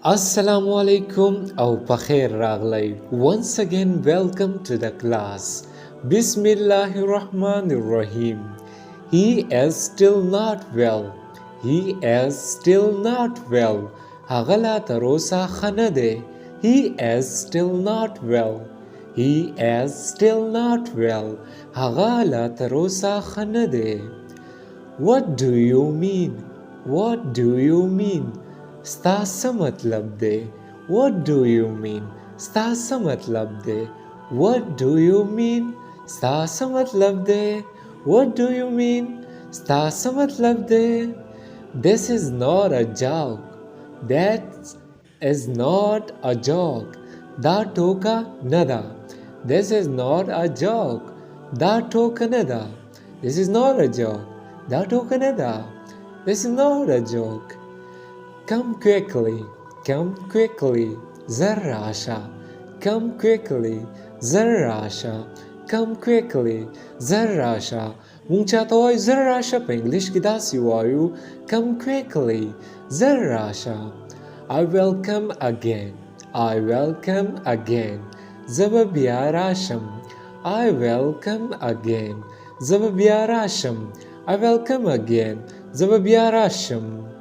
Assalamu alaikum au pakhair raglai. Once again, welcome to the class. Bismillahir Rahmanir Rahim. He is still not well. He is still not well. Hagala tarosa khanade. He is still not well. He is still not well. Hagala tarosa khanade. What do you mean? What do you mean? स्ता सा मतलब दे. What do you mean? स्ता सा मतलब दे. What do you mean? स्ता सा मतलब दे. What do you mean? स्ता सा मतलब दे. This is not a joke. That is not a joke. Da toka nada. This is not a joke. Da toka nada. This is not a joke. Da toka nada. This is not a joke. Come quickly, come quickly, Zarasha. Come quickly, Zarasha. Come quickly, Zarasha. Mungchatoy Zarasha pa English kidasi wayu. Come quickly, Zarasha. I will come again. I will come again. Zababiarasham. I will come again. Zababiarasham. I will come again. Zababiarasham.